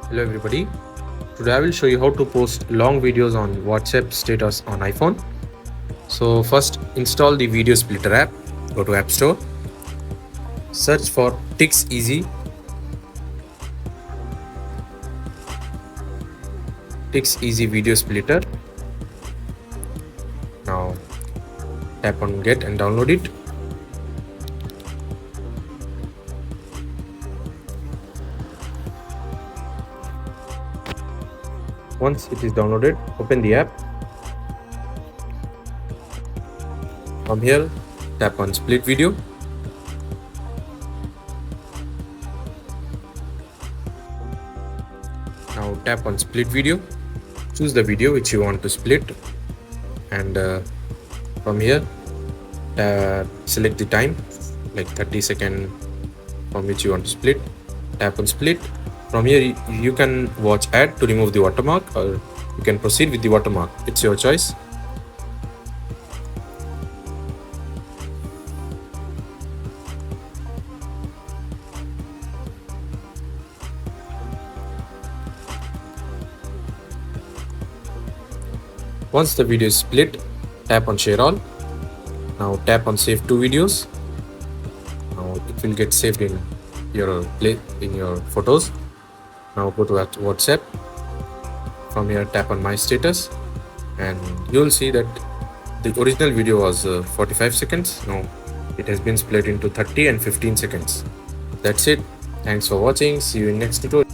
Hello everybody. Today I will show you how to post long videos on WhatsApp status on iPhone. So first install the video splitter app. Go to App Store. Search for Tix Easy. Tix Easy Video Splitter. Now tap on get and download it. Once it is downloaded, open the app. From here, tap on split video. Now tap on split video. Choose the video which you want to split, and from here select the time, like 30-second, from which you want to split. Tap on split. From here you can watch ad to remove the watermark, or you can proceed with the watermark. It's your choice. Once the video is split, tap on share all. Now tap on save to videos. Now it will get saved in your photos. Now go to WhatsApp. From here tap on my status, and you will see that the original video was 45 seconds. Now it has been split into 30 and 15 seconds. That's it. Thanks for watching. See you in next tutorial.